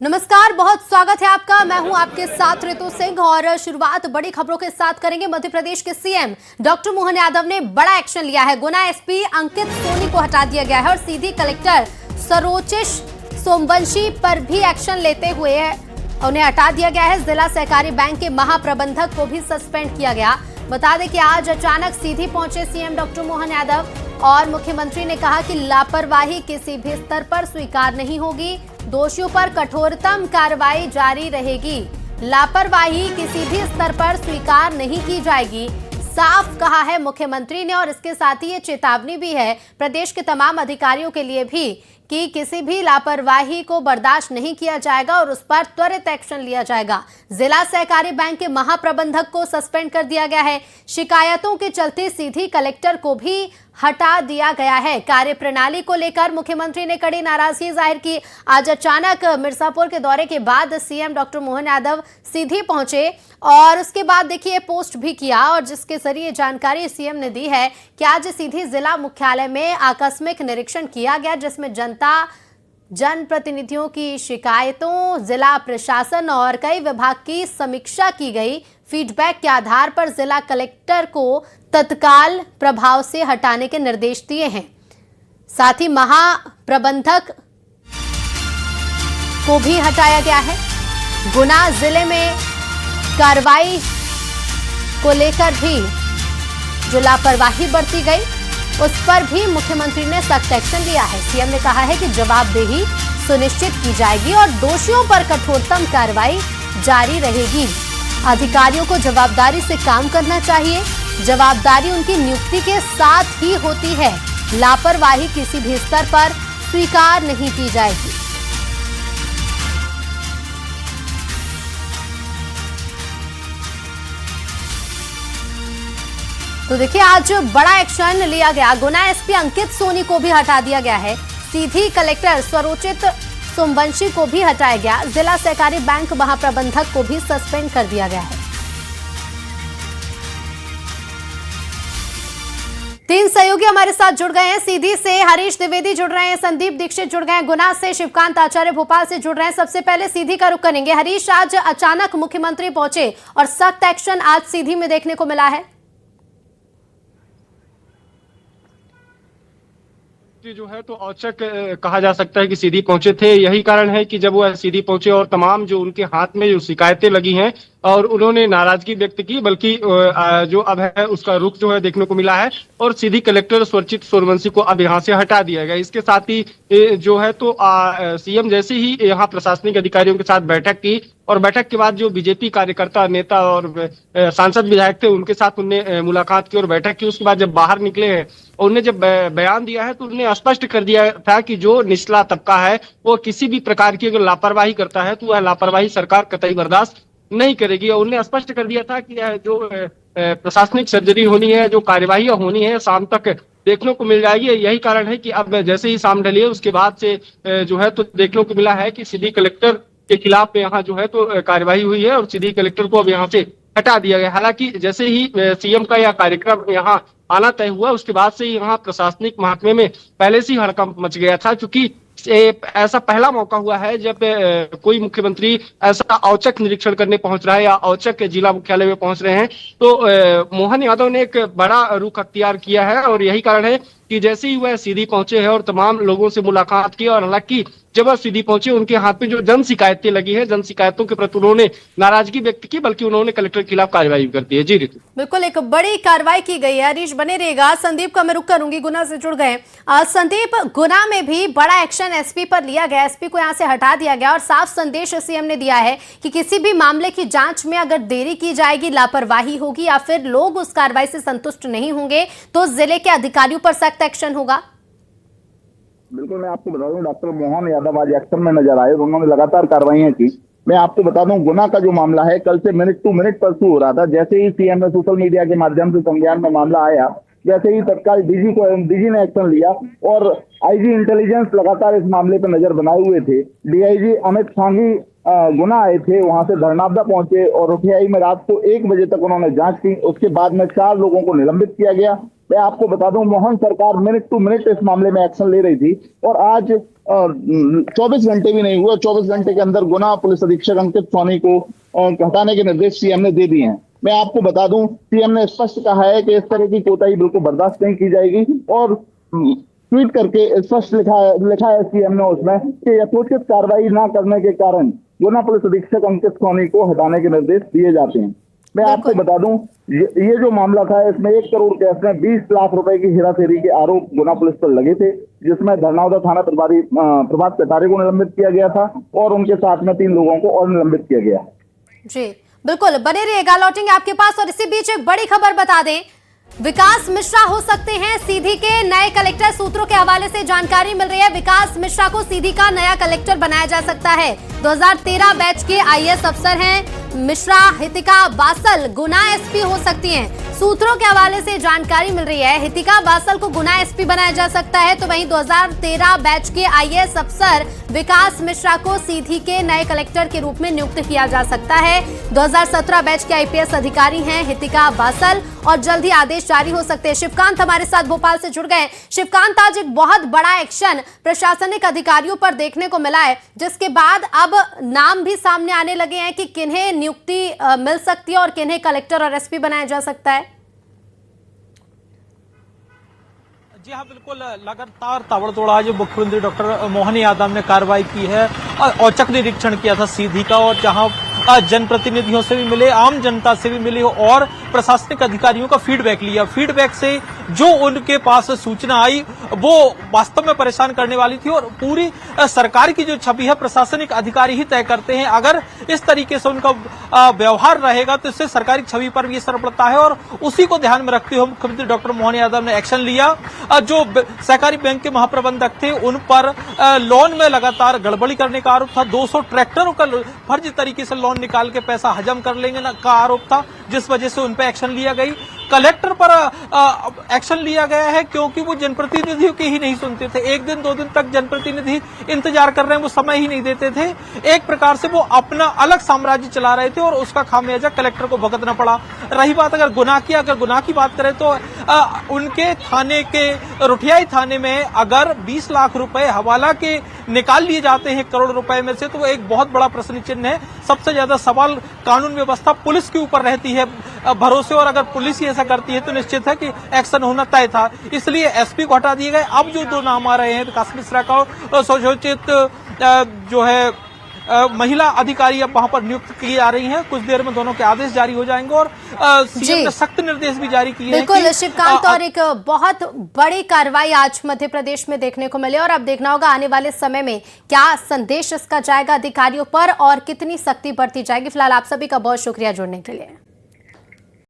नमस्कार, बहुत स्वागत है आपका। मैं हूं आपके साथ ऋतु सिंह और शुरुआत बड़ी खबरों के साथ करेंगे। मध्य प्रदेश के सीएम डॉक्टर मोहन यादव ने बड़ा एक्शन लिया है। गुना एसपी अंकित सोनी को हटा दिया गया है और सीधी कलेक्टर सरोचिष सोमवंशी पर भी एक्शन लेते हुए उन्हें हटा दिया गया है। जिला सहकारी बैंक के महाप्रबंधक को भी सस्पेंड किया गया। बता दें कि आज अचानक सीधी पहुंचे सीएम डॉक्टर मोहन यादव और मुख्यमंत्री ने कहा कि लापरवाही किसी भी स्तर पर स्वीकार नहीं होगी। दोषियों पर कठोरतम कार्रवाई जारी रहेगी। लापरवाही किसी भी स्तर पर स्वीकार नहीं की जाएगी, साफ कहा है मुख्यमंत्री ने। और इसके साथ ही ये चेतावनी भी है प्रदेश के तमाम अधिकारियों के लिए भी कि किसी भी लापरवाही को बर्दाश्त नहीं किया जाएगा और उस पर त्वरित एक्शन लिया जाएगा। जिला सहकारी बैंक के महाप्रबंधक को सस्पेंड कर दिया गया है। शिकायतों के चलते सीधी कलेक्टर को भी हटा दिया गया है। कार्यप्रणाली को लेकर मुख्यमंत्री ने कड़ी नाराजगी जाहिर की। आज अचानक मिर्जापुर के दौरे के बाद सीएम डॉक्टर मोहन यादव सीधी पहुंचे और उसके बाद देखिए पोस्ट भी किया और जिसके जरिए जानकारी सीएम ने दी है कि आज सीधी जिला मुख्यालय में आकस्मिक निरीक्षण किया गया, जिसमें जनप्रतिनिधियों की शिकायतों, जिला प्रशासन और कई विभाग की समीक्षा की गई। फीडबैक के आधार पर जिला कलेक्टर को तत्काल प्रभाव से हटाने के निर्देश दिए हैं। साथ ही महाप्रबंधक को भी हटाया गया है। गुना जिले में कार्रवाई को लेकर भी जो लापरवाही बरती गई उस पर भी मुख्यमंत्री ने सख्त एक्शन लिया है। सीएम ने कहा है कि जवाबदेही सुनिश्चित की जाएगी और दोषियों पर कठोरतम कार्रवाई जारी रहेगी। अधिकारियों को जवाबदारी से काम करना चाहिए। जवाबदारी उनकी नियुक्ति के साथ ही होती है। लापरवाही किसी भी स्तर पर स्वीकार नहीं की जाएगी। तो देखिए आज बड़ा एक्शन लिया गया। गुना एसपी अंकित सोनी को भी हटा दिया गया है। सीधी कलेक्टर स्वरोचित सोमवंशी को भी हटाया गया। जिला सहकारी बैंक महाप्रबंधक को भी सस्पेंड कर दिया गया है। 3 सहयोगी हमारे साथ जुड़ गए हैं। सीधी से हरीश द्विवेदी जुड़ रहे हैं, संदीप दीक्षित जुड़ गए हैं, गुना से शिवकांत आचार्य भोपाल से जुड़ रहे हैं। सबसे पहले सीधी का रुख करेंगे। हरीश, आज अचानक मुख्यमंत्री पहुंचे और सख्त एक्शन आज सीधी में देखने को मिला है। जो है तो औचक कहा जा सकता है कि सीधी पहुंचे थे। यही कारण है कि जब वो सीधी पहुंचे और तमाम जो उनके हाथ में जो शिकायतें लगी हैं और उन्होंने नाराजगी व्यक्त की, बल्कि जो अब है उसका रुख जो है देखने को मिला है और सीधी कलेक्टर स्वरचित सूर्यवंशी को अब यहाँ से हटा दिया गया। इसके साथ ही जो है तो सीएम जैसे ही यहाँ प्रशासनिक अधिकारियों के साथ बैठक की और बैठक के बाद जो बीजेपी कार्यकर्ता, नेता और सांसद विधायक थे उनके साथ उनने मुलाकात की और बैठक की। उसके बाद जब बाहर निकले हैं और उन्हें जब बयान दिया है तो उन्हें स्पष्ट कर दिया था कि जो निचला तबका है वो किसी भी प्रकार की अगर लापरवाही करता है तो वह लापरवाही सरकार कतई बर्दाश्त नहीं करेगी। और उन्हें स्पष्ट कर दिया था कि जो प्रशासनिक सर्जरी होनी है, जो कार्यवाही होनी है, शाम तक देखने को मिल जाएगी। यही कारण है कि अब जैसे ही शाम ढली है उसके बाद से जो है तो देखने को मिला है कि सीधी कलेक्टर के खिलाफ यहाँ जो है तो कार्यवाही हुई है और सीधी कलेक्टर को अब यहाँ से हटा दिया गया। हालांकि जैसे ही सीएम का यह कार्यक्रम यहाँ आना तय हुआ उसके बाद से यहाँ प्रशासनिक महकमे में पहले से ही हड़कंप मच गया था, क्योंकि ऐसा पहला मौका हुआ है जब कोई मुख्यमंत्री ऐसा औचक निरीक्षण करने पहुंच रहा है या औचक जिला मुख्यालय में पहुंच रहे हैं। तो मोहन यादव ने एक बड़ा रुख अख्तियार किया है और यही कारण है कि जैसे ही वह सीधी पहुंचे हैं और तमाम लोगों से मुलाकात की और हालांकि जब वह सीधी पहुंचे उनके हाथ में जो जन शिकायतें लगी है, जन शिकायतों के प्रति उन्होंने नाराजगी व्यक्त की, बल्कि उन्होंने कलेक्टर के खिलाफ कार्रवाई कर दी है। जी ऋतु, बिल्कुल एक बड़ी कार्रवाई की गई है। हरीश बने रहेगा। संदीप का मैं रुख करूंगी, गुना से जुड़ गए। संदीप, गुना में भी बड़ा एक्शन एसपी पर लिया गया। एसपी को यहां से हटा दिया गया और साफ संदेश सीएम ने दिया है कि किसी भी मामले की जांच में अगर देरी की जाएगी, लापरवाही होगी या फिर लोग उस कार्रवाई से संतुष्ट नहीं होंगे तो जिले के अधिकारियों पर सख्त एक्शन होगा। बिल्कुल, मैं आपको बता दूं डॉक्टर मोहन यादव आज एक्शन में नजर आए। उन्होंने लगातार कार्रवाइयां की। मैं आपको बता दूं गुना का जो मामला है कल से मिनट टू मिनट परसू हो रहा था। जैसे ही सीएम ने सोशल मीडिया के माध्यम से संज्ञान में मामला आया, जैसे ही तत्काल डीजी ने एक्शन लिया और आईजी इंटेलिजेंस लगातार इस मामले पर नजर बनाए हुए थे। डीआईजी अमित सांघी गुना आए थे वहां से धरनाबदा पहुंचे और रुठियाई में रात को 1 बजे तक उन्होंने जांच की। उसके बाद में 4 लोगों को निलंबित किया गया। मैं आपको बता दूं, मोहन सरकार मिनट टू मिनट इस मामले में एक्शन ले रही थी और आज 24 घंटे भी नहीं हुए, 24 घंटे के अंदर गुना पुलिस अधीक्षक अंकित सोनी को हटाने के निर्देश सीएम ने दे दिए हैं। मैं आपको बता दूं, सीएम ने स्पष्ट कहा है कि इस तरह की कोताही बिल्कुल बर्दाश्त नहीं की जाएगी और ट्वीट करके स्पष्ट लिखा है सीएम ने उसमें कि यथोचित कार्रवाई न करने के कारण गुना पुलिस अधीक्षक अंकित सोनी को हटाने के निर्देश दिए जाते हैं। मैं आपको बता दूं, ये जो मामला था इसमें 1 करोड़ केस में 20 लाख रुपए की हेराफेरी के आरोप गुना पुलिस पर लगे थे, जिसमें धरनावदा थाना प्रभारी प्रभात कटारे को निलंबित किया गया था और उनके साथ में 3 लोगों को और निलंबित किया गया। जी बिल्कुल, बने रहिएगा, लौटेंगे आपके पास। और इसी बीच एक बड़ी खबर बता दें, विकास मिश्रा हो सकते हैं सीधी के नए कलेक्टर। सूत्रों के हवाले से जानकारी मिल रही है, विकास मिश्रा को सीधी का नया कलेक्टर बनाया जा सकता है। 2013 बैच के आईएएस अफसर हैं मिश्रा। हितिका बासल गुना एसपी हो सकती हैं। सूत्रों के हवाले से जानकारी मिल रही है, हितिका बासल को गुना एसपी बनाया जा सकता है। तो वहीं 2013 बैच के आईएएस अफसर विकास मिश्रा को सीधी के नए कलेक्टर के रूप में नियुक्त किया जा सकता है। 2017 बैच के आईपीएस अधिकारी हैं हितिका बासल और जल्द ही आदेश जारी हो सकते हैं। शिवकांत हमारे साथ भोपाल से जुड़ गए। शिवकांत, आज एक बहुत बड़ा एक्शन प्रशासनिक अधिकारियों पर देखने को मिला है, जिसके बाद अब नाम भी सामने आने लगे हैं कि किन्हें नियुक्ति मिल सकती है और किन्हें कलेक्टर और एसपी बनाया जा सकता है। जी हाँ, बिल्कुल, लगातार ताबड़तोड़ आज मुख्यमंत्री डॉक्टर मोहन यादव ने कार्रवाई की है। औचक निरीक्षण किया था सीधी का, और जहां जनप्रतिनिधियों से भी मिले, आम जनता से भी मिले और प्रशासनिक अधिकारियों का फीडबैक लिया। फीडबैक से जो उनके पास सूचना आई वो वास्तव में परेशान करने वाली थी, और पूरी सरकार की जो छवि है प्रशासनिक अधिकारी ही तय करते हैं। अगर इस तरीके से उनका व्यवहार रहेगा तो इससे सरकारी छवि पर भी असर पड़ता है, और उसी को ध्यान में रखते हुए मुख्यमंत्री डॉक्टर मोहन यादव ने एक्शन लिया। जो सहकारी बैंक के महाप्रबंधक थे उन पर लोन में लगातार गड़बड़ी करने का आरोप था। 200 ट्रैक्टरों का फर्जी तरीके से लोन निकाल के पैसा हजम कर लेंगे का आरोप था, जिस वजह से उन पर एक्शन लिया गई। कलेक्टर पर एक्शन लिया गया है क्योंकि वो जनप्रतिनिधियों की ही नहीं सुनते थे। 1 दिन 2 दिन तक जनप्रतिनिधि इंतजार कर रहे हैं, वो समय ही नहीं देते थे। एक प्रकार से वो अपना अलग साम्राज्य चला रहे थे और उसका खामियाजा कलेक्टर को भुगतना पड़ा। रही बात अगर गुनाह की बात करें तो उनके थाने के रुठियाई थाने में अगर 20 लाख रुपए हवाला के निकाल लिए जाते हैं 1 करोड़ रुपए में से, तो वो एक बहुत बड़ा प्रश्न चिन्ह है। सबसे ज्यादा सवाल कानून व्यवस्था पुलिस के ऊपर रहती है भरोसे, और अगर पुलिस ही ऐसा करती है तो निश्चित है कि एक्शन होना तय था। इसलिए एसपी को हटा दिए गए। अब जो 2 नाम आ रहे हैं, विकास मिश्रा का सुयोचित जो है महिला अधिकारी अब वहां पर नियुक्त की जा रही हैं। कुछ देर में दोनों के आदेश जारी हो जाएंगे और सीएम ने सख्त निर्देश भी जारी किए हैं। बिल्कुल शिवकांत, और एक बहुत बड़ी कार्रवाई आज मध्य प्रदेश में देखने को मिले, और अब देखना होगा आने वाले समय में क्या संदेश इसका जाएगा अधिकारियों पर और कितनी सख्ती बरती जाएगी। फिलहाल आप सभी का बहुत शुक्रिया जुड़ने के लिए।